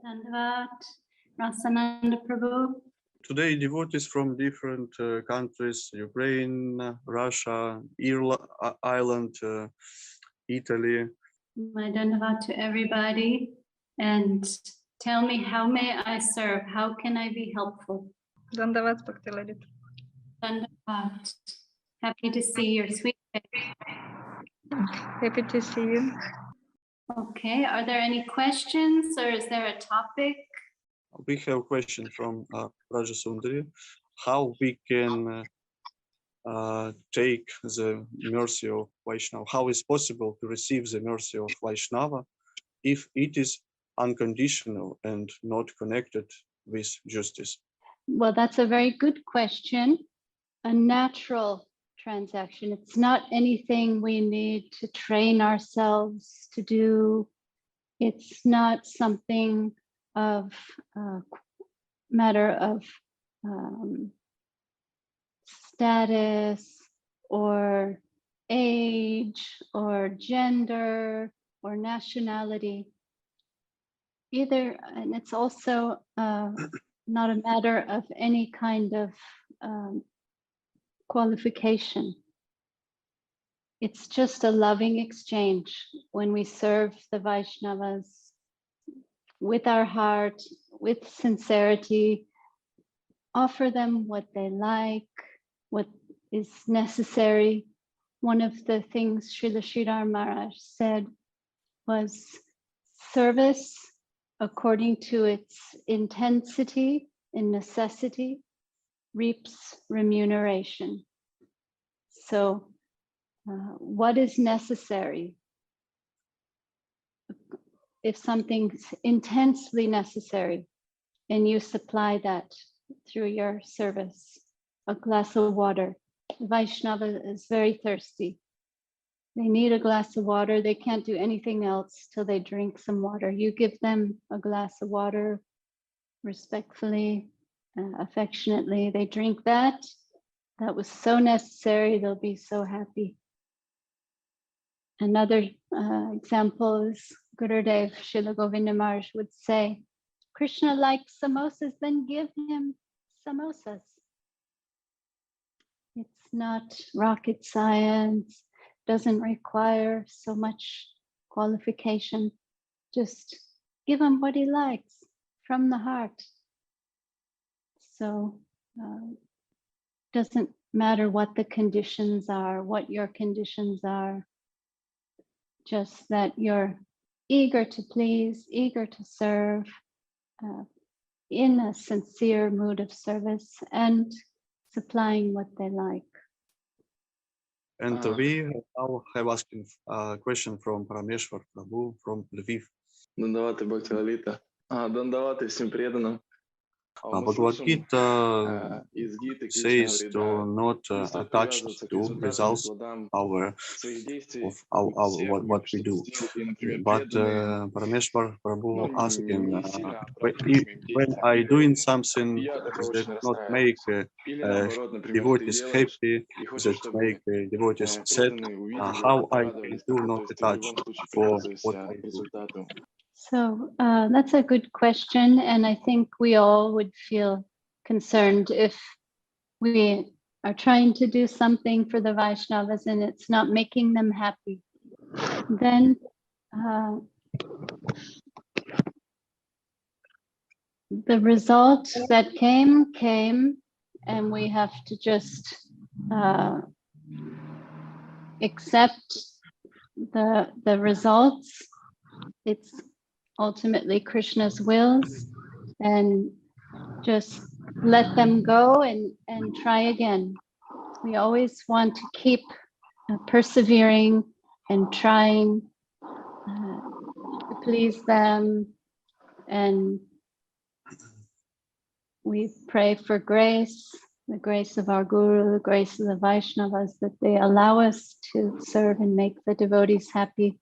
Dandavat, Rasananda Prabhu. Today, devotees from different countries, Ukraine, Russia, Ireland, Italy. My Dandavat to everybody. And tell me, how may I serve? How can I be helpful? Dandavat, Bhakti Lalita. Dandavat. Happy to see your sweet face. Happy to see you. Okay, are there any questions or is there a topic? We have a question from Raja Sundari. How we can take the mercy of Vaishnava? How is possible to receive the mercy of Vaishnava if it is unconditional and not connected with justice? Well, that's a very good question. A natural transaction. It's not anything we need to train ourselves to do. It's not something of matter of status or age or gender or nationality either. And it's also not a matter of any kind of qualification. It's just a loving exchange when we serve the Vaishnavas with our heart, with sincerity, offer them what they like, what is necessary. One of the things Srila Sridhar Maharaj said was service according to its intensity and necessity reaps remuneration. So what is necessary? If something's intensely necessary and you supply that through your service, a glass of water. Vaishnava is very thirsty. They need a glass of water. They can't do anything else till they drink some water. You give them a glass of water respectfully, affectionately. They drink that. That was so necessary. They'll be so happy. Another example is Gurudev Srila Govinda Maharaj would say, Krishna likes samosas, then give him samosas. It's not rocket science, doesn't require so much qualification. Just give him what he likes from the heart. So doesn't matter what the conditions are, what your conditions are, just that you're eager to please, eager to serve, in a sincere mood of service and supplying what they like. And we now have asking a question from Parameshwar Prabhu from Lviv. Дандаваты Бхакти Лалита. Дандаваты всем преданным. Bhagavad Gita says to not attach to results of what we do. But Parameshwar Prabhu asking, when I doing something that not make devotees happy, that make devotees sad, how I can do not attach for what I do? So that's a good question. And I think we all would feel concerned if we are trying to do something for the Vaishnavas and it's not making them happy. Then the result that came, and we have to just accept the results. It's ultimately Krishna's wills, and just let them go and try again. We always want to keep persevering and trying to please them, and we pray for grace, the grace of our Guru, the grace of the Vaishnavas, that they allow us to serve and make the devotees happy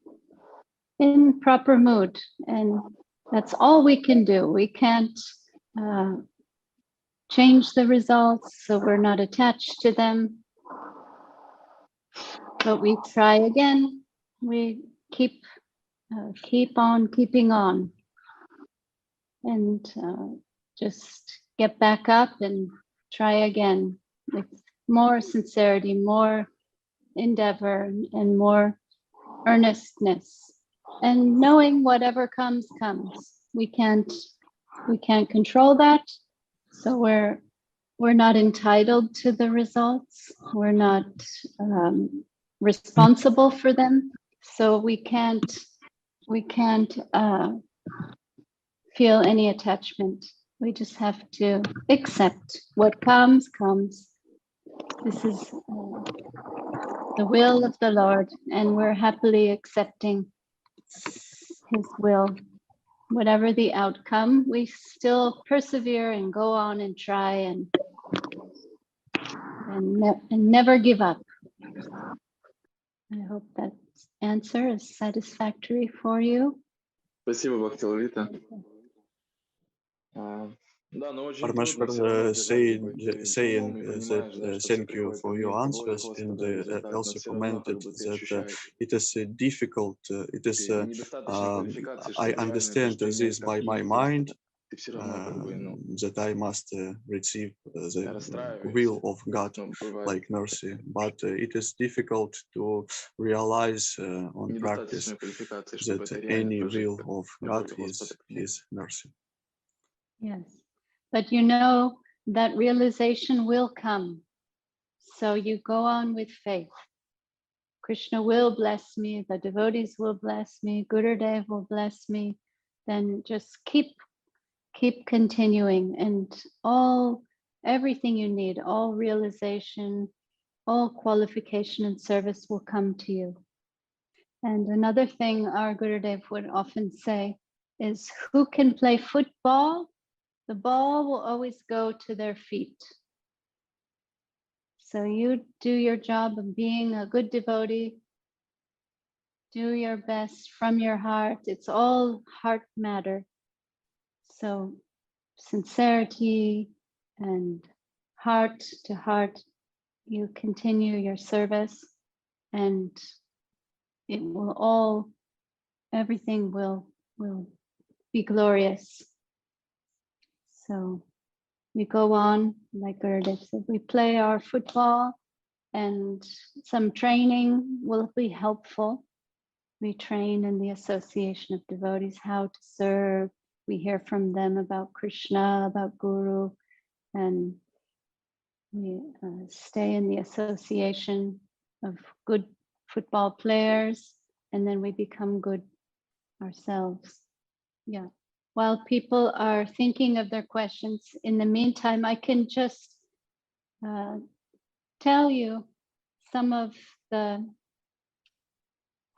in proper mood. And that's all we can do. We can't change the results, so we're not attached to them. But we try again. We keep on keeping on. and just get back up and try again with more sincerity, more endeavor, and more earnestness, and knowing whatever comes. We can't control that, so we're not entitled to the results. We're not responsible for them, so we can't feel any attachment. We just have to accept what comes. This is the will of the Lord, and we're happily accepting his will. Whatever the outcome, we still persevere and go on and try and never give up. I hope that answer is satisfactory for you. Спасибо, Bhakti Lalita. Paramash saying that thank you for your answers, and also commented that it is difficult. I understand this by my mind, that I must receive the will of God like mercy, but it is difficult to realize on practice that any will of God is his mercy. Yes, but you know that realization will come. So you go on with faith. Krishna will bless me, the devotees will bless me, Gurudev will bless me. Then just keep continuing, and everything you need, all realization, all qualification and service will come to you. And another thing our Gurudev would often say is, who can play football? The ball will always go to their feet. So you do your job of being a good devotee. Do your best from your heart. It's all heart matter. So sincerity and heart to heart, you continue your service, and it will everything will be glorious. So we go on, like Gurudev said, we play our football, and some training will be helpful. We train in the Association of Devotees how to serve. We hear from them about Krishna, about Guru, and we stay in the association of good football players, and then we become good ourselves. Yeah. While people are thinking of their questions, in the meantime, I can just tell you some of the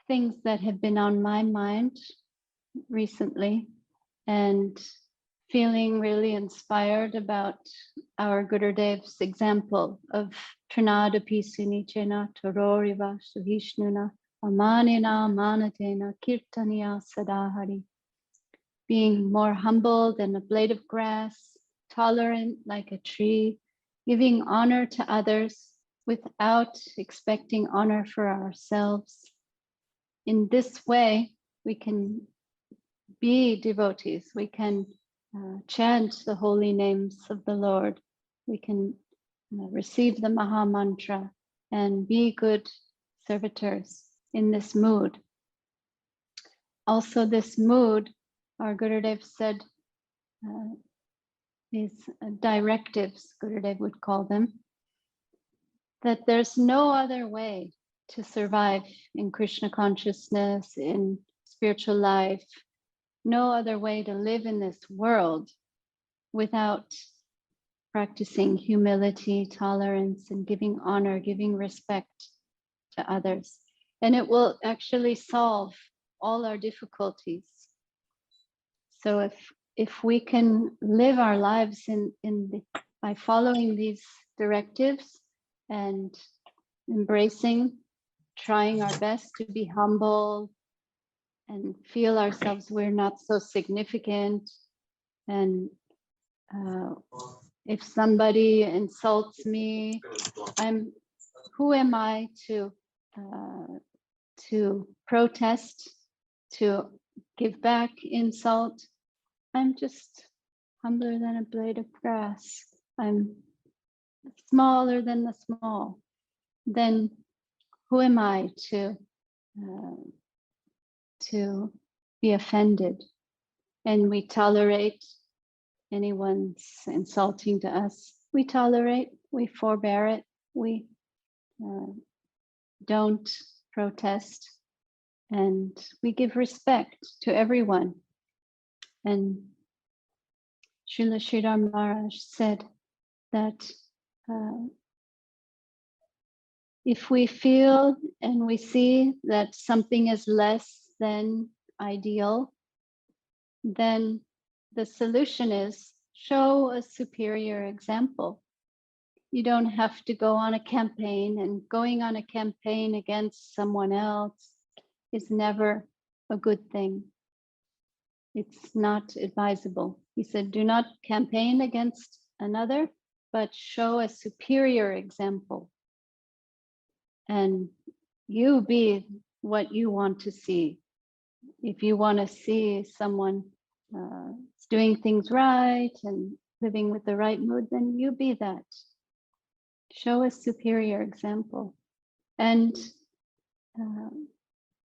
things that have been on my mind recently, and feeling really inspired about our Gurudev's example of Trinadapi Sunichena Tororiva Suvishnuna Amanina Manatena Kirtaniya Sadahari. Being more humble than a blade of grass, tolerant like a tree, giving honor to others without expecting honor for ourselves. In this way, we can be devotees. We can chant the holy names of the Lord. We can receive the Mahamantra and be good servitors in this mood. Also, this mood, our Gurudev said, these directives, Gurudev would call them, that there's no other way to survive in Krishna consciousness, in spiritual life, no other way to live in this world without practicing humility, tolerance, and giving honor, giving respect to others. And it will actually solve all our difficulties. So if we can live our lives by following these directives and embracing, trying our best to be humble and feel ourselves we're not so significant, and if somebody insults me, who am I to protest, to give back insult? I'm just humbler than a blade of grass. I'm smaller than the small. Then who am I to be offended? And we tolerate anyone's insulting to us. We tolerate, we forbear it, we don't protest, and we give respect to everyone. And Srila Sridhar Maharaj said that if we feel and we see that something is less than ideal, then the solution is show a superior example. You don't have to go on a campaign, and going on a campaign against someone else is never a good thing. It's not advisable. He said, do not campaign against another, but show a superior example. And you be what you want to see. If you want to see someone doing things right and living with the right mood, then you be that. Show a superior example. And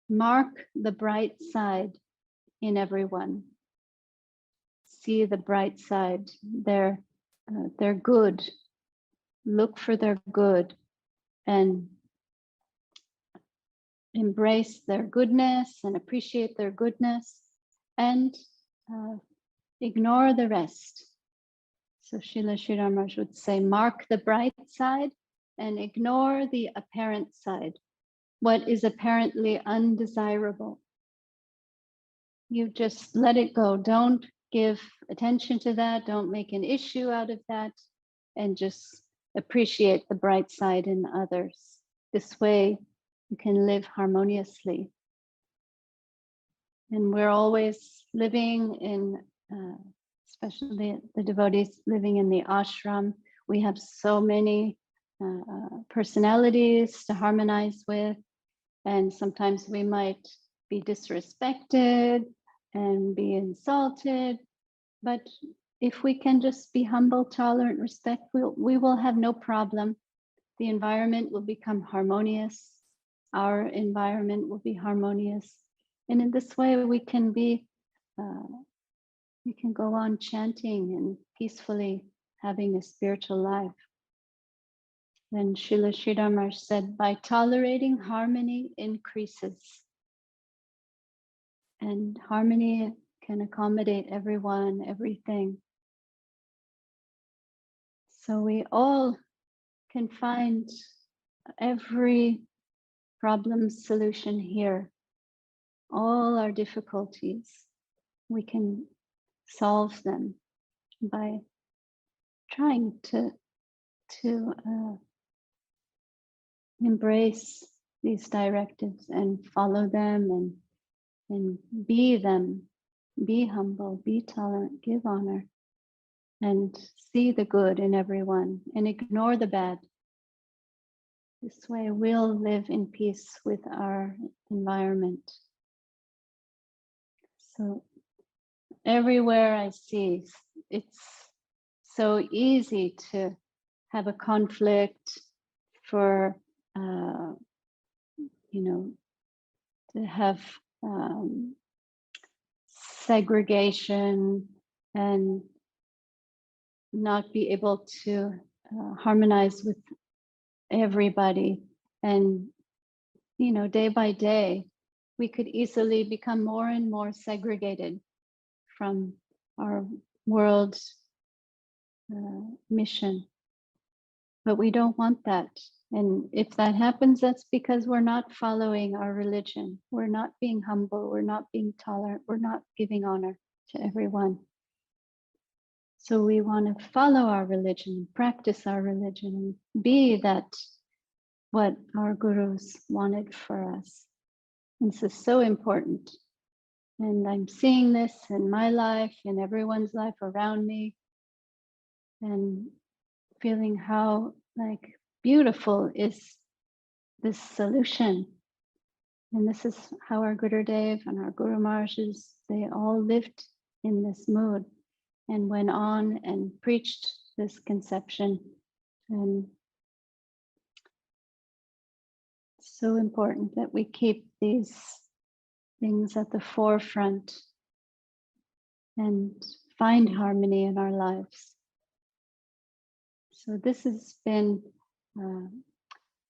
mark the bright side in everyone. See the bright side. They're good. Look for their good and embrace their goodness and appreciate their goodness, and ignore the rest. So Srila Sridhar Maharaj would say, mark the bright side and ignore the apparent side, what is apparently undesirable. You just let it go. Don't give attention to that. Don't make an issue out of that, and just appreciate the bright side in others. This way you can live harmoniously. And we're always living in, especially the devotees living in the ashram, we have so many personalities to harmonize with, and sometimes we might be disrespected and be insulted, but if we can just be humble, tolerant, respectful, we will have no problem. The environment will become harmonious. Our environment will be harmonious. And in this way, we can go on chanting and peacefully having a spiritual life. Then Srila Sridhar Maharaj said, by tolerating, harmony increases. And harmony can accommodate everyone, everything. So we all can find every problem solution here. All our difficulties, we can solve them by trying to embrace these directives and follow them and be them, be humble, be tolerant, give honor, and see the good in everyone and ignore the bad. This way we'll live in peace with our environment. So everywhere I see, it's so easy to have a conflict, for to have segregation and not be able to harmonize with everybody. And day by day we could easily become more and more segregated from our world's mission. But we don't want that. And if that happens, that's because we're not following our religion. We're not being humble. We're not being tolerant. We're not giving honor to everyone. So we want to follow our religion, practice our religion, and be that what our gurus wanted for us. And this is so important. And I'm seeing this in my life, in everyone's life around me, and feeling how beautiful is this solution. And this is how our Gurudev and our Guru Maharajas, they all lived in this mood and went on and preached this conception. And it's so important that we keep these things at the forefront and find harmony in our lives. So this has been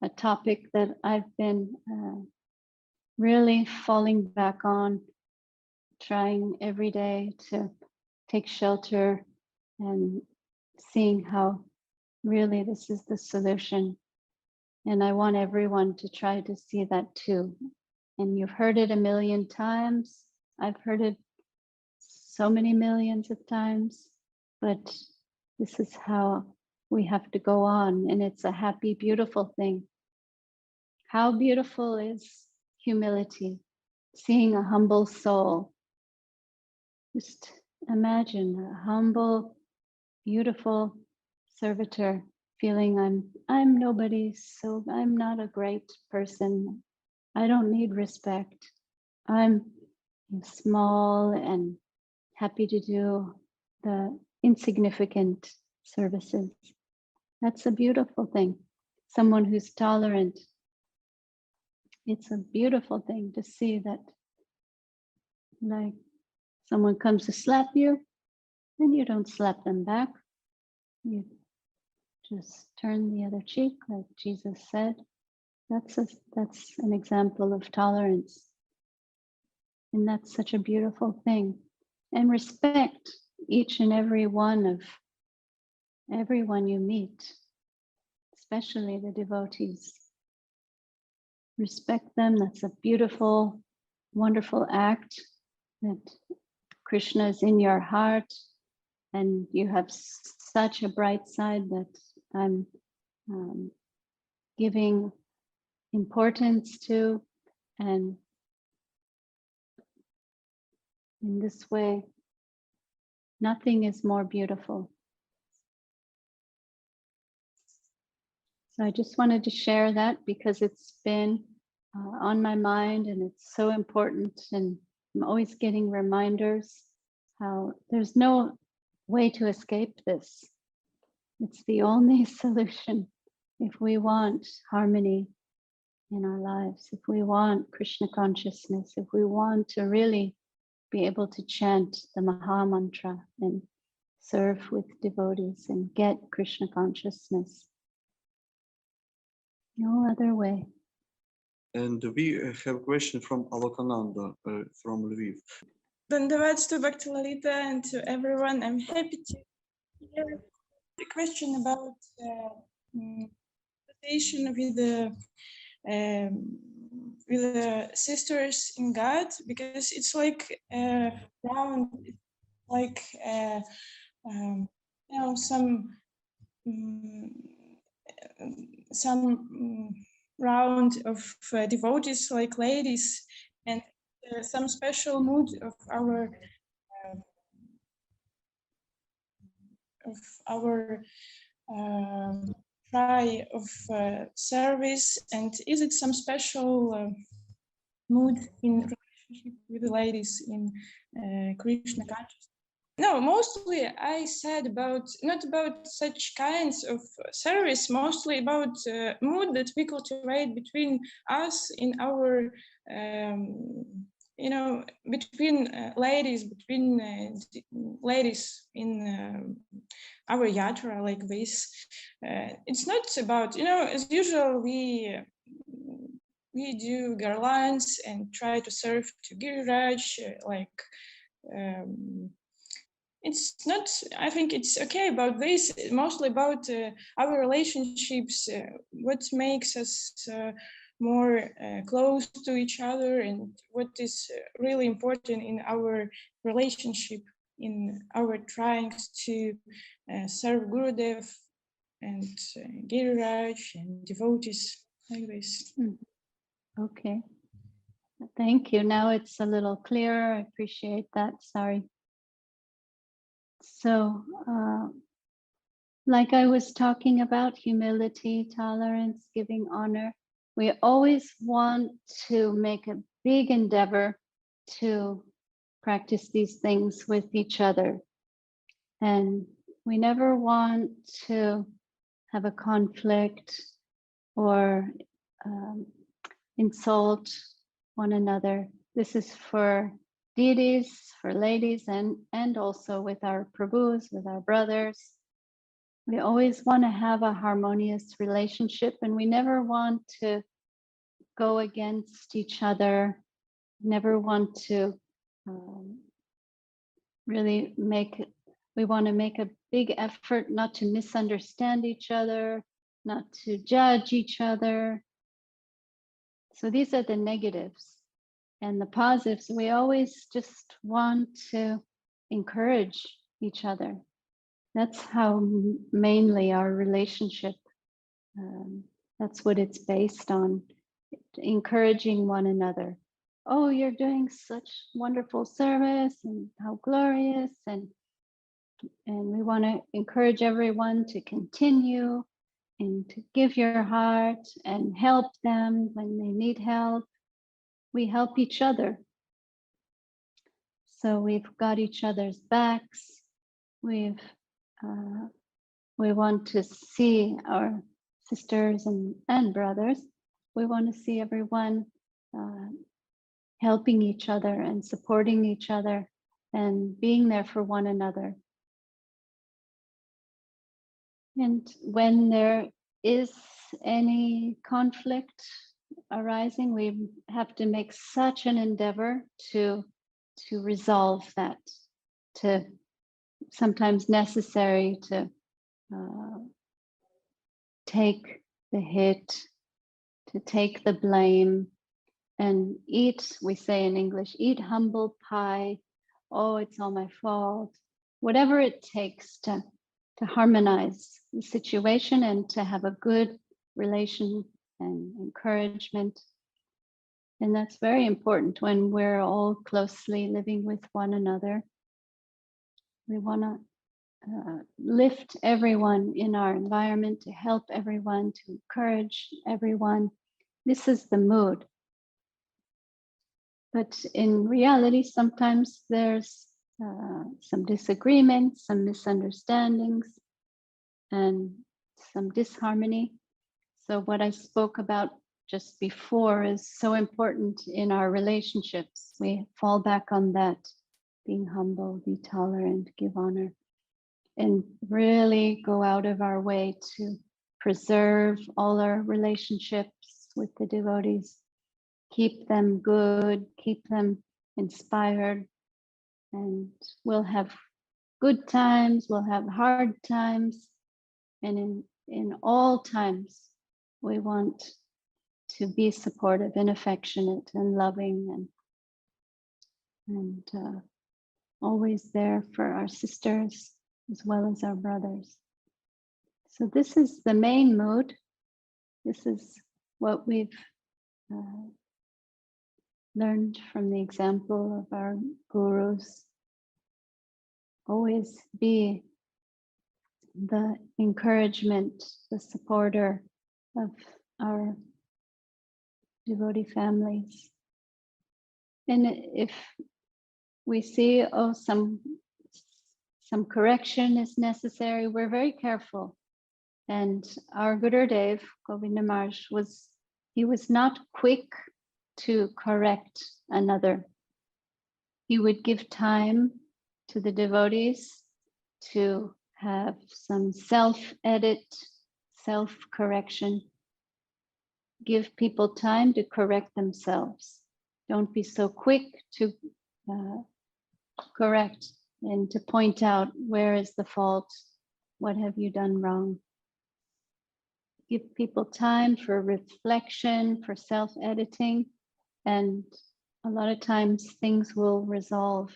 a topic that I've been really falling back on, trying every day to take shelter and seeing how really this is the solution. And I want everyone to try to see that too. And you've heard it a million times. I've heard it so many millions of times, but this is how we have to go on. And it's a happy, beautiful thing. How beautiful is humility, seeing a humble soul. Just imagine a humble, beautiful servitor feeling I'm nobody, so I'm not a great person. I don't need respect. I'm small and happy to do the insignificant services. That's a beautiful thing. Someone who's tolerant. It's a beautiful thing to see that, like, someone comes to slap you, and you don't slap them back. You just turn the other cheek, like Jesus said. That's an example of tolerance. And that's such a beautiful thing. And respect each and every one of everyone you meet, especially the devotees. Respect them. That's a beautiful, wonderful act that Krishna is in your heart and you have such a bright side that I'm giving importance to, and in this way, nothing is more beautiful. So I just wanted to share that because it's been on my mind and it's so important, and I'm always getting reminders how there's no way to escape this. It's the only solution if we want harmony in our lives, if we want Krishna consciousness, if we want to really be able to chant the Mahamantra and serve with devotees and get Krishna consciousness. No other way. And we have a question from Alokananda from Lviv. Dandavats to Bhakti Lalita and to everyone. I'm happy to hear the question about association with the sisters in God, because it's like round, like some round of devotees, like ladies, and some special mood of our try of service. And is it some special mood in relationship with the ladies in Krishna consciousness? No, mostly I said about, not about such kinds of service, mostly about mood that we cultivate between us in our, between ladies in our yatra, like this. It's not about, as usual, we do garlands and try to serve to Giriraj, it's not, I think it's okay about this, mostly about our relationships, what makes us more close to each other, and what is really important in our relationship, in our trying to serve Gurudev and Giriraj and devotees, like this. Okay. Thank you. Now it's a little clearer. I appreciate that. Sorry. So, like I was talking about, humility, tolerance, giving honor, we always want to make a big endeavor to practice these things with each other. And we never want to have a conflict or insult one another. This is for deities, for ladies, and also with our prabhus, with our brothers. We always want to have a harmonious relationship, and we never want to go against each other, never want to really we want to make a big effort not to misunderstand each other, not to judge each other. So these are the negatives. And the positives, we always just want to encourage each other. That's how mainly our relationship, that's what it's based on, encouraging one another. Oh, you're doing such wonderful service, and how glorious, and we want to encourage everyone to continue and to give your heart and help them when they need help. We help each other. So we've got each other's backs. We want to see our sisters and brothers. We want to see everyone helping each other and supporting each other and being there for one another. And when there is any conflict arising, we have to make such an endeavor to resolve that, to sometimes necessary to take the hit, to take the blame, and eat, we say in English, eat humble pie. Oh, it's all my fault. Whatever it takes to harmonize the situation and to have a good relation and encouragement. And that's very important when we're all closely living with one another. We want to lift everyone in our environment, to help everyone, to encourage everyone. This is the mood. But in reality, sometimes there's some disagreements, some misunderstandings, and some disharmony. So what I spoke about just before is so important in our relationships. We fall back on that, being humble, be tolerant, give honor, and really go out of our way to preserve all our relationships with the devotees, keep them good, keep them inspired, and we'll have good times, we'll have hard times, and in all times, we want to be supportive and affectionate and loving and always there for our sisters as well as our brothers. So this is the main mood. This is what we've learned from the example of our gurus. Always be the encouragement, the supporter of our devotee families. And if we see, oh, some correction is necessary, we're very careful. And our Gurudev, Govinda Maharaj, was not quick to correct another. He would give time to the devotees to have some self-edit, self-correction. Give people time to correct themselves. Don't be so quick to correct and to point out where is the fault, what have you done wrong. Give people time for reflection, for self-editing, and a lot of times things will resolve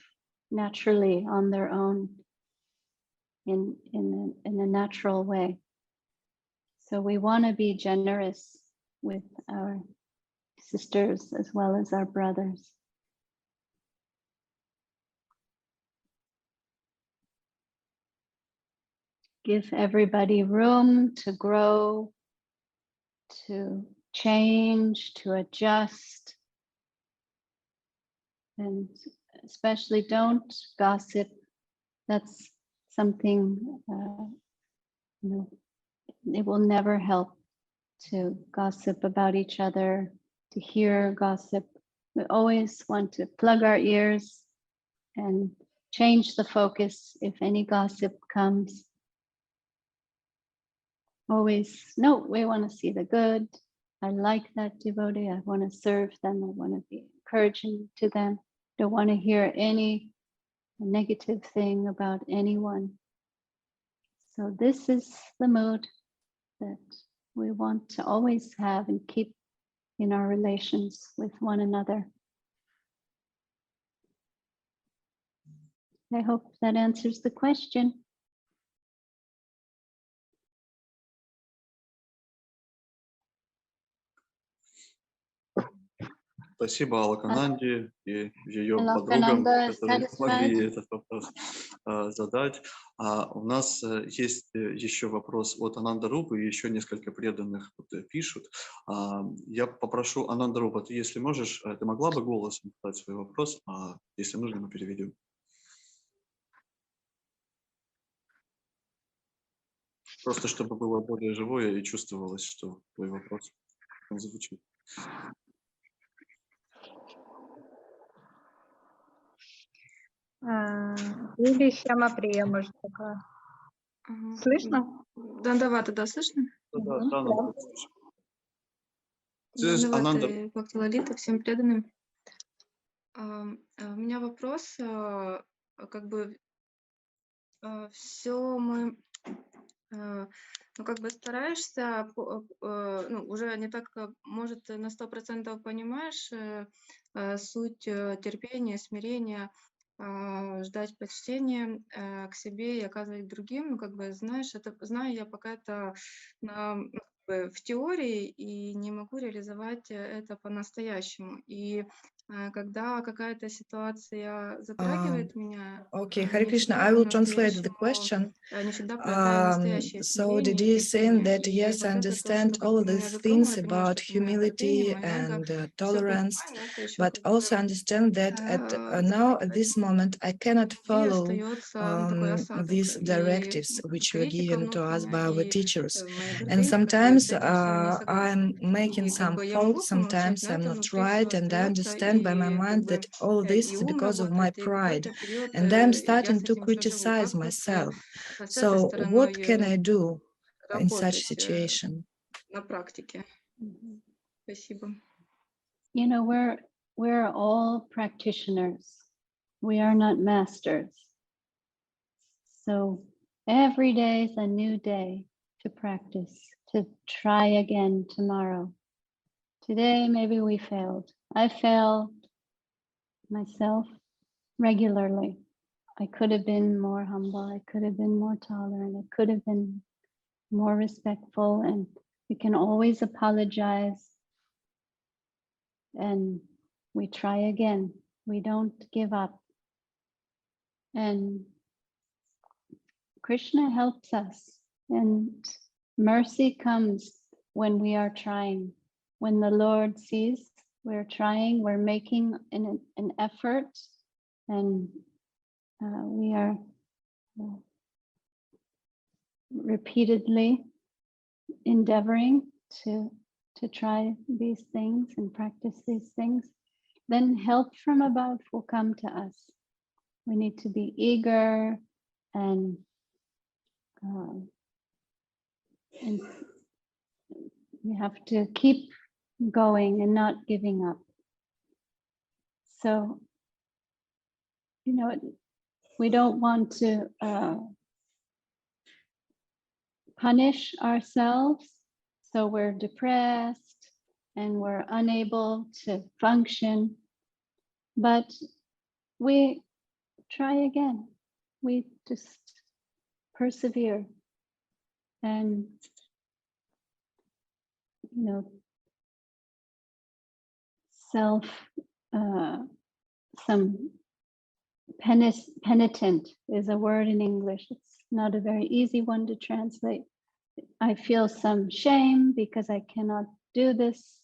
naturally on their own in a natural way. So we want to be generous with our sisters as well as our brothers. Give everybody room to grow, to change, to adjust. And especially don't gossip. That's something, it will never help to gossip about each other, to hear gossip. We always want to plug our ears and change the focus if any gossip comes. Always, no, we want to see the good. I like that devotee. I want to serve them. I want to be encouraging to them. Don't want to hear any negative thing about anyone. So this is the mood that we want to always have and keep in our relations with one another. I hope that answers the question. Спасибо Алакананде и ее подругам, Алакананда которые помогли satisfied? этот вопрос задать. У нас есть еще вопрос от Ананда Рупы, и еще несколько преданных пишут. Я попрошу Ананда Рупа, ты, если можешь, ты могла бы голосом задать свой вопрос, а если нужно, мы переведем. Просто чтобы было более живое и чувствовалось, что твой вопрос он звучит. Или Сьяма-Прия, может, такая. Слышно? Дандавата, да, слышно? Да, Да. нам слышно. Ананда. Дандавата, Бхакти Лалита, всем преданным. У меня вопрос, как бы все мы, ну, как бы стараешься, ну, уже не так, может, на 100% понимаешь суть терпения, смирения, ждать почтения к себе и оказывать другим, ну, как бы, знаешь, это знаю я пока это в теории и не могу реализовать это по-настоящему. И когда какая-то ситуация затрагивает меня, Okay, Hare Krishna, I will translate the question. не всегда проявляю настоящее So did смирение и you saying терпение. that, И yes, I вот это то, understand что all как-то these меня things затронуло, я понимаю, about что это моё терпение, humility моё эго, and всё tolerance, понимаю, но это ещё but как бы also understand that now, at this moment, I cannot и follow остаётся такой осадок. these И directives which were критика given to us by our внутренняя, и teachers. моя And гордыня, которая sometimes с этим всем не согласна. I'm making И как some бы я могу faults, помолчать, sometimes но I'm это not внутри всё right, and I остаётся, understand by my и как mind бы that all this и is ум because of my работает, и pride. какой-то период And I'm я starting с to этим проживу. criticize Как вот myself. с этой So what can I стороной do in such работать situation? на практике? Спасибо. You know, we're all practitioners. We are not masters. So every day is a new day to practice, to try again tomorrow. Today, maybe we failed. I failed myself regularly. I could have been more humble. I could have been more tolerant. I could have been more respectful, and we can always apologize. And we try again. We don't give up. And Krishna helps us, and mercy comes when we are trying. When the Lord sees we're trying, we're making an effort, and we are repeatedly endeavoring to try these things and practice these things, then help from above will come to us. We need to be eager and we have to keep going and not giving up. So, you know, we don't want to punish ourselves, so we're depressed and we're unable to function, but we try again. We just persevere and, you know, some penitent is a word in English. It's not a very easy one to translate. I feel some shame because I cannot do this.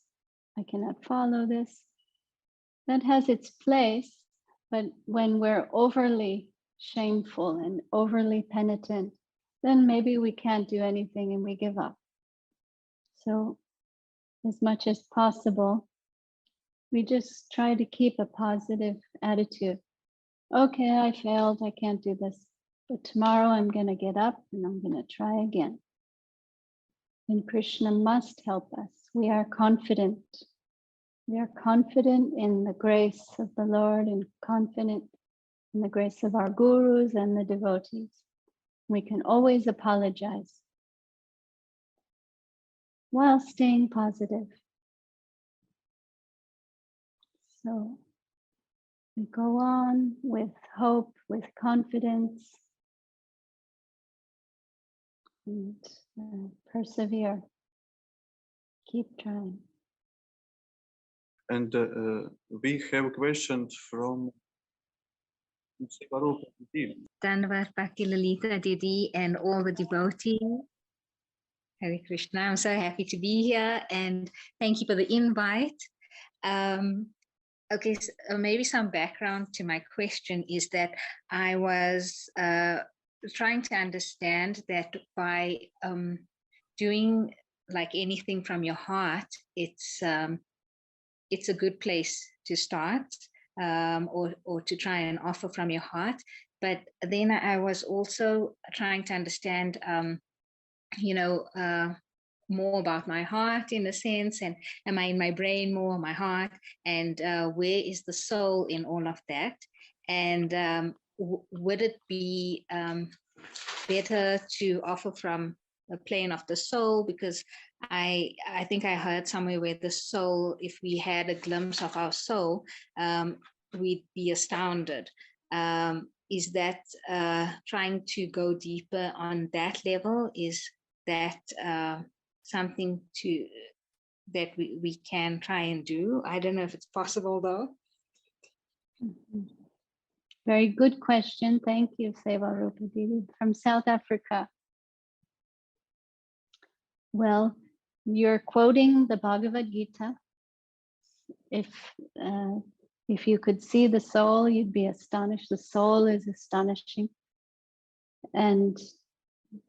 I cannot follow this. That has its place, But when we're overly shameful and overly penitent, then maybe we can't do anything and we give up. So as much as possible, we just try to keep a positive attitude. Okay, I failed, I can't do this, but tomorrow I'm going to get up and I'm going to try again. And Krishna must help us. We are confident. We are confident in the grace of the Lord and confident in the grace of our gurus and the devotees. We can always apologize while staying positive. So we go on with hope, with confidence, and persevere. Keep trying. And we have a question from Dhanyavad Bhakti Lalita Devi and all the devotees. Hare Krishna, I'm so happy to be here and thank you for the invite. Okay, so maybe some background to my question is that I was trying to understand that by doing like anything from your heart, it's a good place to start, or to try and offer from your heart. But then I was also trying to understand, more about my heart in a sense, and am I in my brain more, my heart, and where is the soul in all of that? And would it be better to offer from the plane of the soul? Because I think I heard somewhere where the soul, if we had a glimpse of our soul, we'd be astounded. Is that trying to go deeper on that level? Is that something that we can try and do? I don't know if it's possible though. Very good question. Thank you, Seva Rupa Devi from South Africa. Well, you're quoting the Bhagavad Gita. If you could see the soul, you'd be astonished. The soul is astonishing. And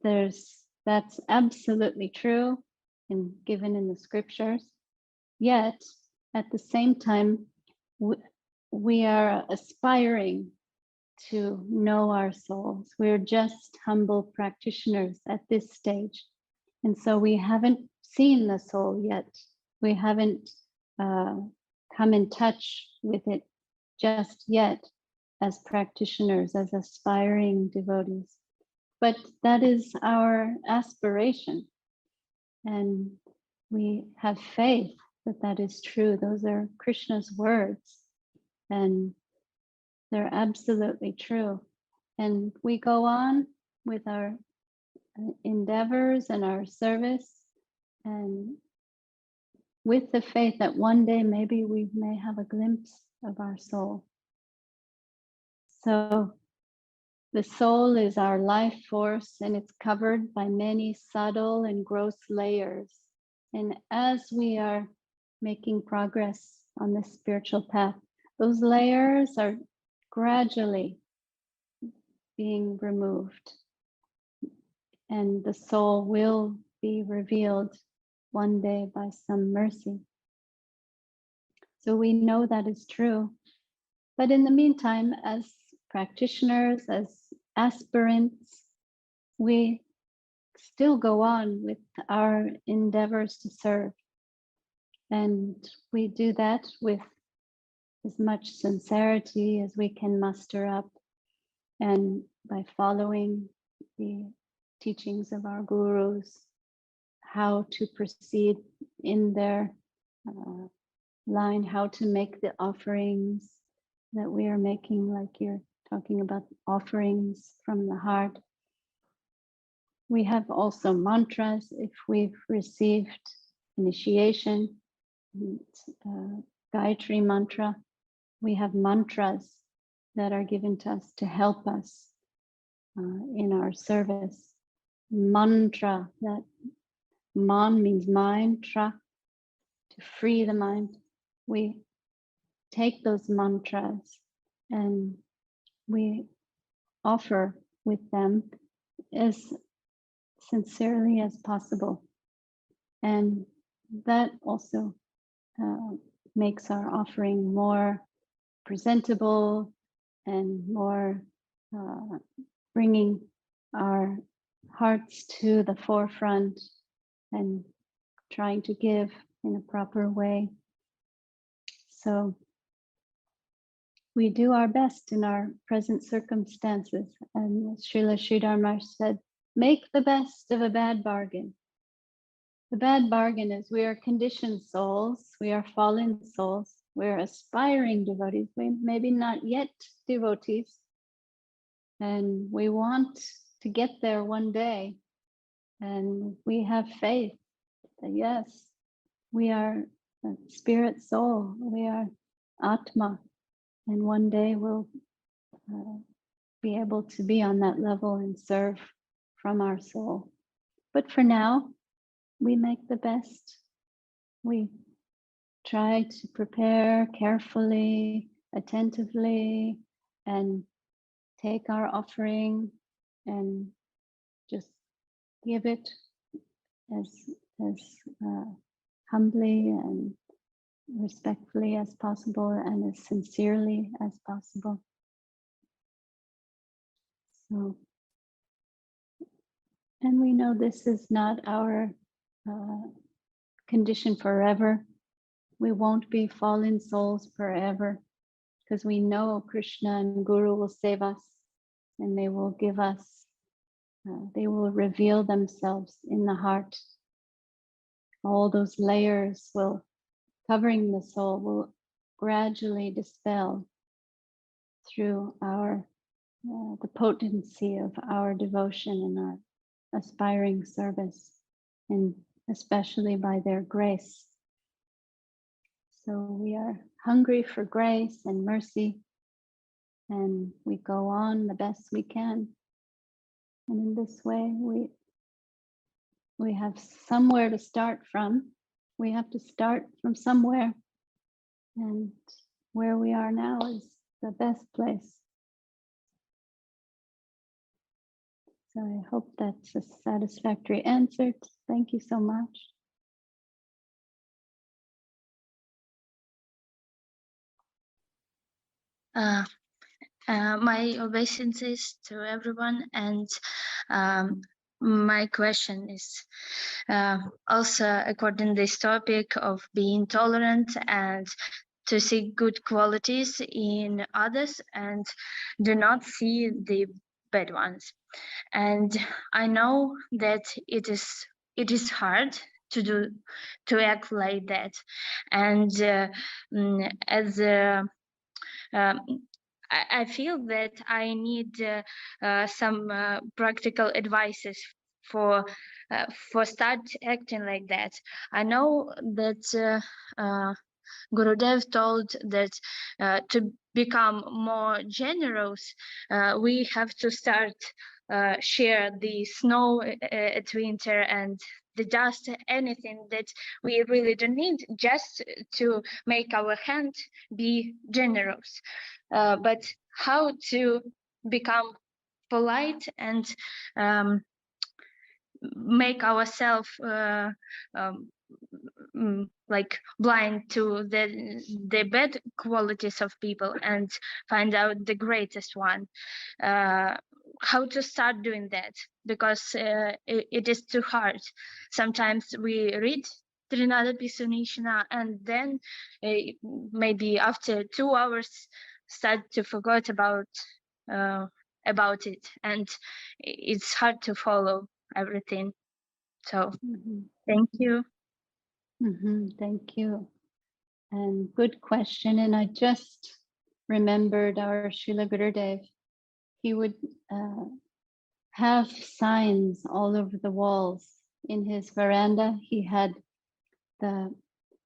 that's absolutely true and given in the scriptures. Yet, at the same time, we are aspiring to know our souls. We're just humble practitioners at this stage. And so we haven't seen the soul yet. We haven't come in touch with it just yet as practitioners, as aspiring devotees. But that is our aspiration. And we have faith that that is true. Those are Krishna's words. And they're absolutely true. And we go on with our endeavors and our service, and with the faith that one day maybe we may have a glimpse of our soul. So the soul is our life force, and it's covered by many subtle and gross layers. And as we are making progress on the spiritual path, those layers are gradually being removed, and the soul will be revealed one day by some mercy. So we know that is true. But in the meantime, as practitioners, as aspirants, we still go on with our endeavors to serve. And we do that with as much sincerity as we can muster up, and by following the teachings of our gurus, how to proceed in their line, how to make the offerings that we are making, like you're talking about offerings from the heart. We have also mantras if we've received initiation, Gayatri mantra. We have mantras that are given to us to help us in our service. Mantra, that man means mind, tra, to free the mind. We take those mantras and we offer with them as sincerely as possible. And that also makes our offering more presentable and more bringing our hearts to the forefront and trying to give in a proper way. So we do our best in our present circumstances. And as Srila Sridhar Maharaj said, make the best of a bad bargain. The bad bargain is we are conditioned souls, we are fallen souls, we're aspiring devotees, we maybe not yet devotees, and we want to get there one day. And we have faith that yes, we are a spirit soul, we are Atma, and one day we'll be able to be on that level and serve from our soul. But for now, we make the best. We try to prepare carefully, attentively, and take our offering and just give it as humbly and respectfully as possible and as sincerely as possible. So, and we know this is not our condition forever. We won't be fallen souls forever, because we know Krishna and Guru will save us, and they will give us, they will reveal themselves in the heart. All those layers will, covering the soul, will gradually dispel through our, the potency of our devotion and our aspiring service, and especially by their grace. So we are hungry for grace and mercy, and we go on the best we can. And in this way, we have somewhere to start from. We have to start from somewhere, and where we are now is the best place. So I hope that's a satisfactory answer. Thank you so much. My obeisances to everyone, and my question is also according to this topic of being tolerant and to see good qualities in others and do not see the bad ones. And I know that it is hard to act like that, and as I feel that I need some practical advices for start acting like that. I know that Gurudev told that to become more generous, we have to start share the snow at winter and the dust, anything that we really don't need, just to make our hand be generous. But how to become polite and make ourselves like blind to the bad qualities of people and find out the greatest one. How to start doing that, because it is too hard. Sometimes we read Trinada Pisunishna and then maybe after 2 hours start to forget about it, and it's hard to follow everything. So thank you. Thank you. And good question. And I just remembered our Srila Gurudev. He would have signs all over the walls. In his veranda, he had the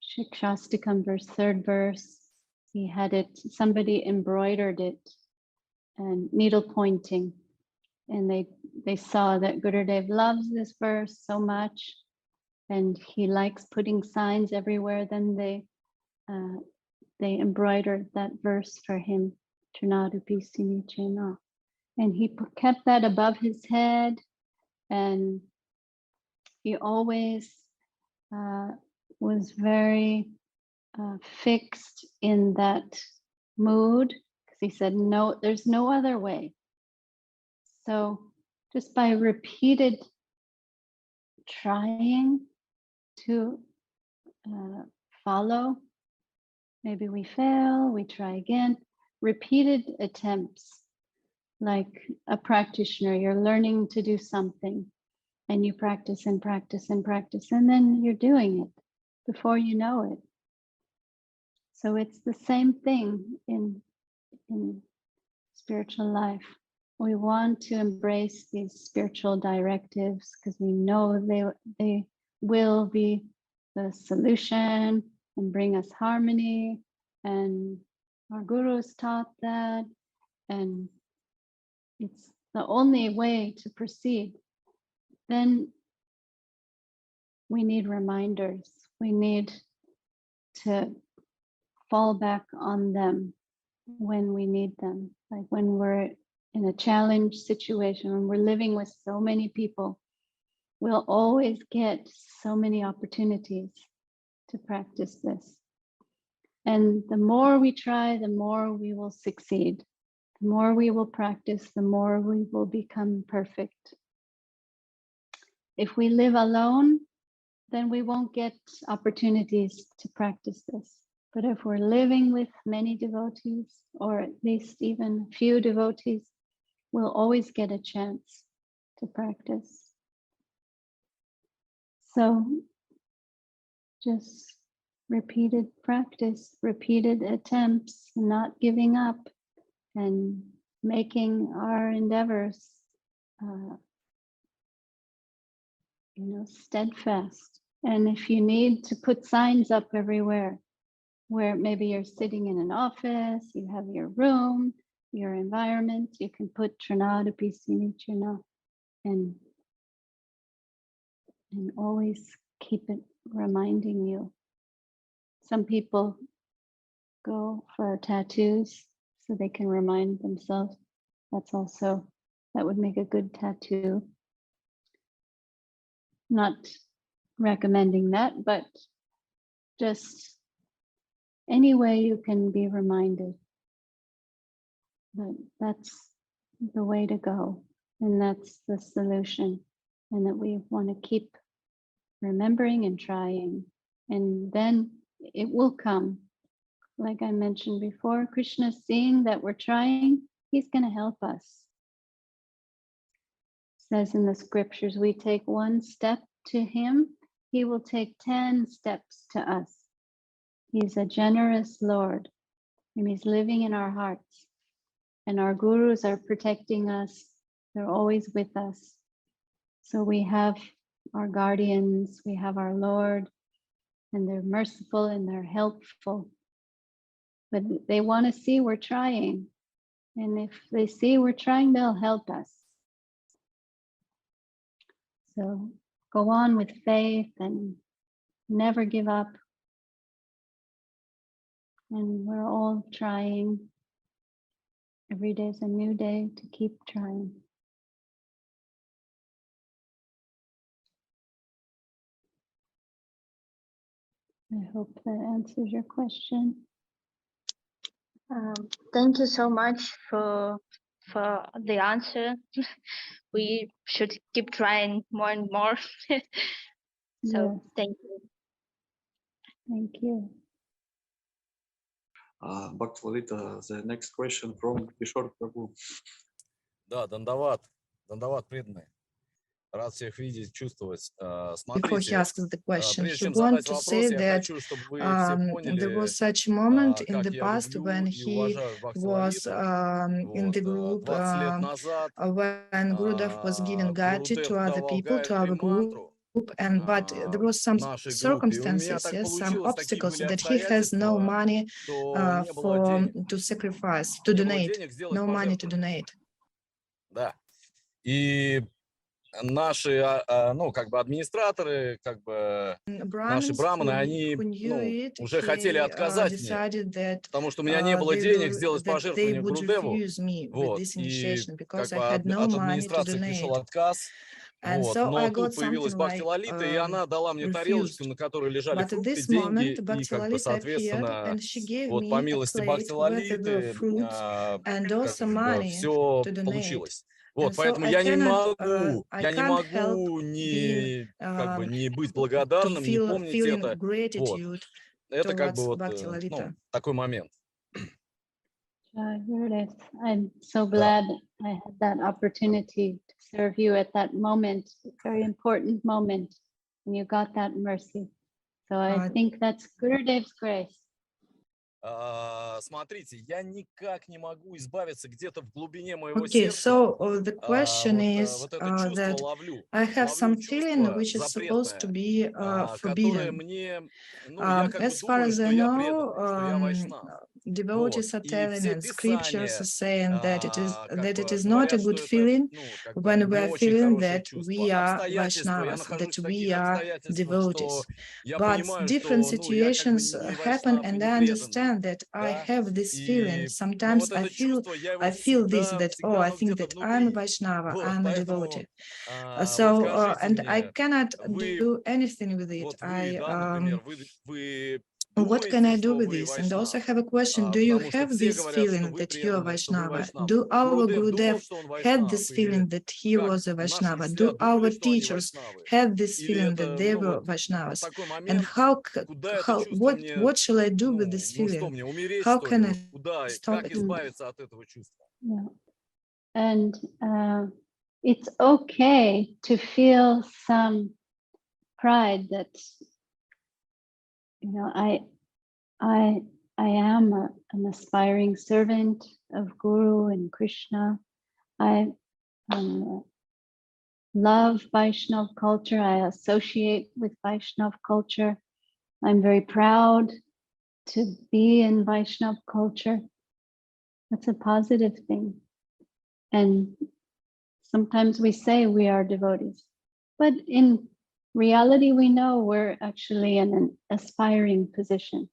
Shikshastakam verse, 3rd verse. He had it, somebody embroidered it and needle pointing. And they saw that Gurudev loves this verse so much, and he likes putting signs everywhere. Then they embroidered that verse for him. Trinadupi Sinichena. And he kept that above his head, and he always was very fixed in that mood, because he said, no, there's no other way. So just by repeated trying to follow, maybe we fail, we try again, repeated attempts, like a practitioner, you're learning to do something and you practice and practice and practice, and then you're doing it before you know it. So it's the same thing in spiritual life. We want to embrace these spiritual directives because we know they will be the solution and bring us harmony, and our gurus taught that, and it's the only way to proceed. Then we need reminders. We need to fall back on them when we need them, like when we're in a challenge situation, when we're living with so many people, we'll always get so many opportunities to practice this. And the more we try, the more we will succeed. The more we will practice, the more we will become perfect. If we live alone, then we won't get opportunities to practice this. But if we're living with many devotees, or at least even a few devotees, we'll always get a chance to practice. So just repeated practice, repeated attempts, not giving up, and making our endeavors, steadfast. And if you need to put signs up everywhere, where maybe you're sitting in an office, you have your room, your environment, you can put Trinadupi Sinichena and always keep it reminding you. Some people go for tattoos so they can remind themselves. That would make a good tattoo. Not recommending that, but just any way you can be reminded that that's the way to go, and that's the solution, and that we want to keep remembering and trying, and then it will come. Like I mentioned before, Krishna, seeing that we're trying, he's going to help us. It says in the scriptures, we take one step to him, he will take 10 steps to us. He's a generous Lord, and he's living in our hearts. And our gurus are protecting us. They're always with us. So we have our guardians, we have our Lord, and they're merciful and they're helpful. But they want to see we're trying. And if they see we're trying, they'll help us. So go on with faith and never give up. And we're all trying. Every day is a new day to keep trying. I hope that answers your question. Thank you so much for the answer. We should keep trying more and more. So Yes. thank you. Thank you. Bhakti Lalita, the next question from Kishore Prabhu. Да, Дандават преданный. Рад всех видеть, чувствовать. Before he Смотрите, asks the question, прежде he чем wants задать to вопрос, say я that хочу, чтобы вы все there поняли, was such a moment in как the я past люблю when и he уважаю Бхакти was Лалиту. in the group 20 лет назад when Gurudev was giving guidance to other давал people, to our Гайатри group, мантру but there was some нашей группе. И у меня circumstances, так yes, some получилось, такие obstacles были that he has no обстоятельства, money что не было денег. to sacrifice, to Не было donate, денег сделать no money to пожертвование. donate. Да. И наши, ну, как бы администраторы, как бы наши Brahmins браманы, who они, knew ну, it, уже хотели they отказать мне, decided that потому что у меня не было денег сделать that they пожертвование would Гурудеву, refuse me with вот, this и initiation because как I бы had no от money to администрации пришел donate. отказ, And вот, so I но тут got появилась something Бхакти like Лалита, и она дала мне тарелочку, refused. на которой лежали But at фрукты, this деньги, moment, и Bhakti как бы, Lalita appeared соответственно, and she gave вот по me a милости plate Бхакти where there were Лалиты, fruits and как also бы money все to donate. получилось. Вот, And so поэтому I я не cannot, могу, I я не can't help могу being не, как бы, не быть to благодарным, не помнить feeling это. Вот. gratitude Это как бы towards вот, Bhakti ну, Lalita. такой момент. Gurudev, I'm so Да. glad I had that opportunity to serve you at that moment, very important moment, and you got that mercy. So I think that's Gurudev's grace. Смотрите, я никак не могу избавиться где-то в глубине моего Okay, сердца. so the question is Вот это чувство that ловлю. I have Ловлю some feeling чувство which is supposed to be которое forbidden. мне, ну, я как бы As far думаю, as что I я know, преданный, что я вайшнав. devotees are И telling все and scriptures писания, are saying that it is not a говорят, good что это, feeling ну, как бы when we не are очень feeling хорошее that чувство. we are Обстоятельства, я Vaishnavas, нахожусь that в таких we are обстоятельствах, devotees. что я But понимаю, different что, ну, я как бы situations не happen, вайшнав и and не I преданный. understand that I Да? have this feeling. И, ну, Sometimes вот это чувство, я его I feel this, всегда, that, oh, I ну, think где-то that I'm a внутри. Vaishnava, Вот, I'm a поэтому devotee. вы So, скажите and I мне, cannot вы, do anything with it. вот вы, да, например, вы What can I думаете, do что with вы this? And also вайшнав? have a question. Do you Потому что have все this говорят, что feeling вы that you are преданный, что вы Vaishnava? вайшнав. Do our Гурудев думал, Gurudev что он had вайшнав? this Или feeling that he как was a наши Vaishnava? учителя Do our думали, что они teachers вайшнавы? had this Или feeling that это, they ну were вот Vaishnavas? такой And момент, куда это чувство мне, what shall I do with ну this что feeling? мне, умереть, How что can ли? I Вот куда, stop как it? избавиться от этого чувства? Yeah. And it's okay to feel some pride that, you know, I am an aspiring servant of Guru and Krishna. I love Vaishnav culture. I associate with Vaishnav culture. I'm very proud to be in Vaishnav culture. That's a positive thing. And sometimes we say we are devotees, but in reality, we know we're actually in an aspiring position.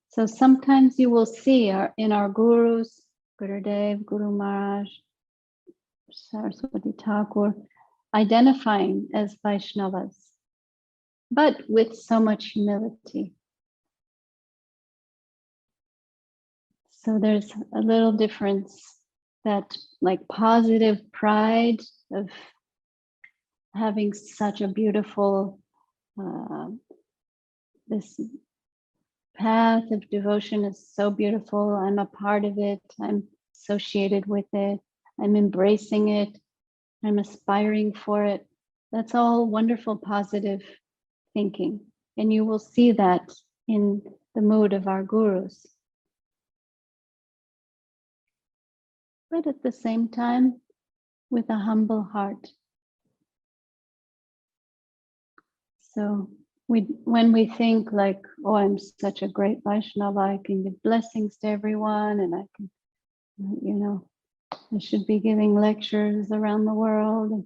So sometimes you will see in our gurus, Gurudev, Guru Maharaj, Saraswati Thakur, identifying as Vaishnavas, but with so much humility. So there's a little difference, that like positive pride of having such a beautiful, this path of devotion is so beautiful. I'm a part of it. I'm associated with it. I'm embracing it. I'm aspiring for it. That's all wonderful, positive thinking. And you will see that in the mood of our gurus. But at the same time, with a humble heart. So when we think like, oh, I'm such a great Vaishnava, I can give blessings to everyone, and I can, you know, I should be giving lectures around the world, and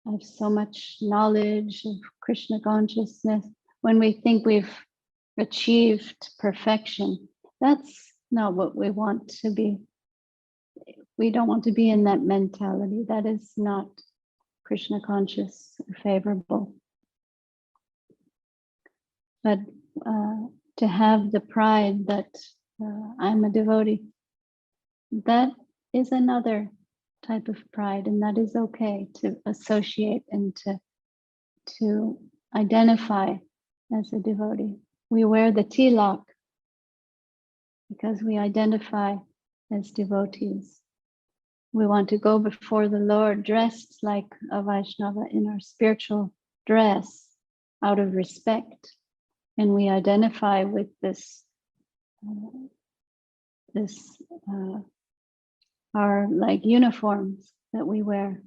I have so much knowledge of Krishna consciousness. When we think we've achieved perfection, that's not what we want to be. We don't want to be in that mentality. That is not Krishna conscious or favorable. But to have the pride that I'm a devotee, that is another type of pride, and that is okay to associate and to identify as a devotee. We wear the tilak because we identify as devotees. We want to go before the Lord dressed like a Vaishnava in our spiritual dress out of respect. And we identify with this, our like uniforms that we wear,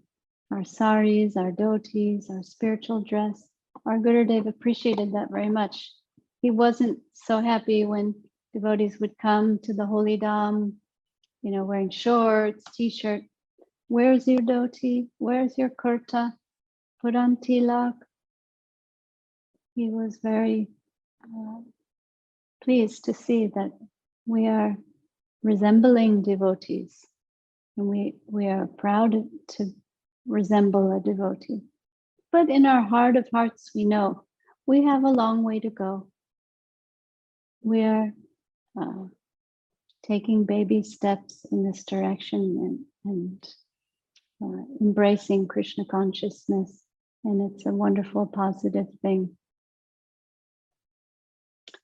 our saris, our dhotis, our spiritual dress. Our Gurudev appreciated that very much. He wasn't so happy when devotees would come to the holy dham, you know, wearing shorts, t-shirt. Where's your dhoti? Where's your kurta? Put on tilak. He was very pleased to see that we are resembling devotees, and we are proud to resemble a devotee. But in our heart of hearts, we know we have a long way to go. We are taking baby steps in this direction and embracing Krishna consciousness, and it's a wonderful, positive thing.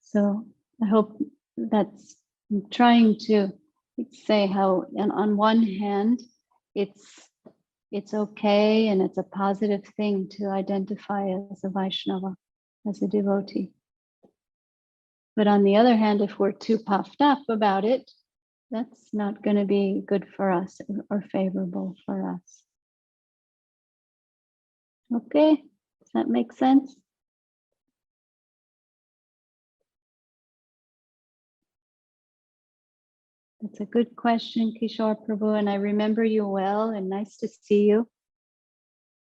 So I hope that's, I'm trying to say how, and on one hand, it's okay and it's a positive thing to identify as a Vaishnava, as a devotee. But on the other hand, if we're too puffed up about it, that's not going to be good for us or favorable for us. Okay, does that make sense? That's a good question, Kishore Prabhu, and I remember you well, and nice to see you.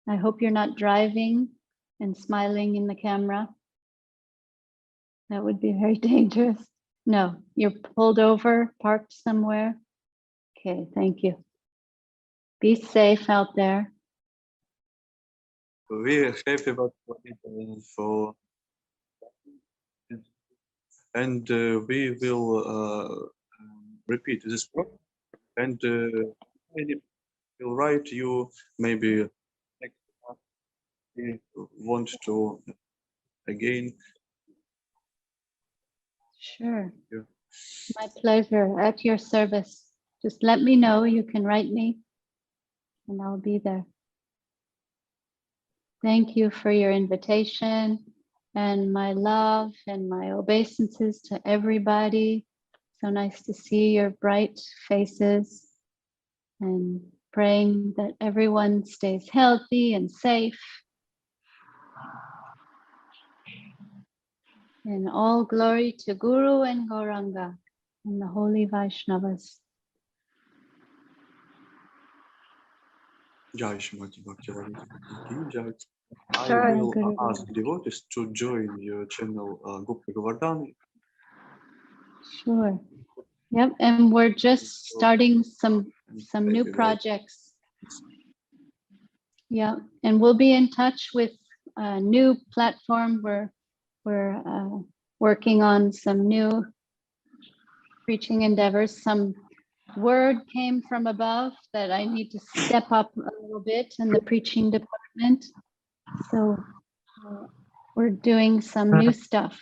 I hope you're not driving and smiling in the camera. That would be very dangerous. No, you're pulled over, parked somewhere. Okay, thank you. Be safe out there. We're happy about for, and we will repeat this program, and maybe we'll write you maybe next month we want to again. Sure. Yeah. My pleasure, at your service. Just let me know, you can write me and I'll be there. Thank you for your invitation and my love and my obeisances to everybody. So nice to see your bright faces, and praying that everyone stays healthy and safe. And all glory to Guru and Gauranga and the holy Vaishnavas. Jai Shrimati Bhakti Lalita Devi, Jai. I Jai will Guru. ask devotees to join your channel Gupta Govardhan. Sure. Yep, and we're just starting some new Maybe projects. Yeah, and we'll be in touch with a new platform. We're working on some new preaching endeavors. Some word came from above that I need to step up a little bit in the preaching department. So we're doing some new stuff,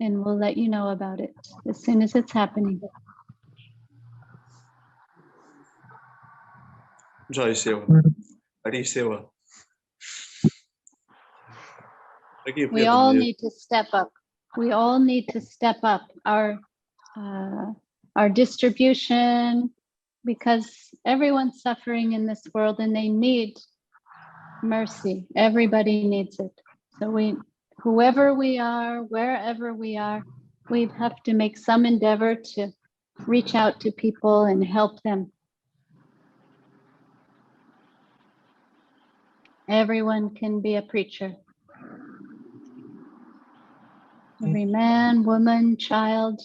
and we'll let you know about it as soon as it's happening. Jai Seva. Hari Seva. We all need to step up. We all need to step up our distribution, because everyone's suffering in this world and they need mercy. Everybody needs it. So whoever we are, wherever we are, we have to make some endeavor to reach out to people and help them. Everyone can be a preacher. Every man, woman, child.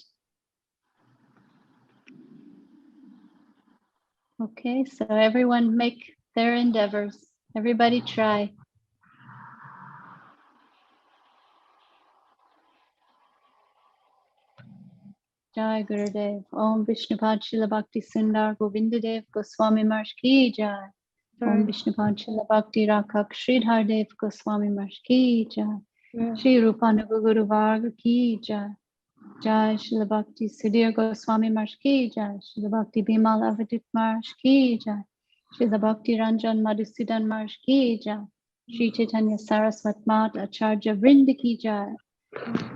Okay, so everyone make their endeavors. Everybody try. Jai Gurudev. Om Vishnupad Srila Bhakti Sundar Govindadev Goswami Maharaj Ki Jai. Om Vishnupad Srila Bhakti Rakak Sridhar Dev Goswami Maharaj Ki Jai. Shri Rupanuga Guru Varga Ki Jai. Jai Srila Bhakti Sudhir Goswami Maharaj Ki Jai. Srila Bhakti Bimal Avadit Maharaj Ki Jai. Srila Bhakti Ranjan Madhusudan Maharaj Ki Jai. Shri Chaitanya Saraswat Mat Acharya Vrinda Ki Jai.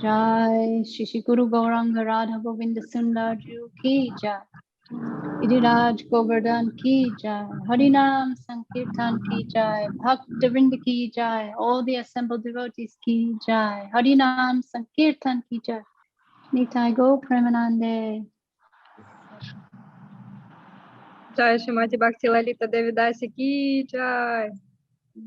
Jai Shri Guru Gauranga Radha Govinda Sundar Ju Ki Jai. Idiraj Govardhan Ki Jai. Harinam Sankirtan Ki Jai. Bhakta Vrinda Ki Jai. All the assembled devotees Ki Jai. Harinam Sankirtan Ki Jai. Nitai Go Premanande. Jai Shrimati Bhakti Lalita Devi Dasi ki jai.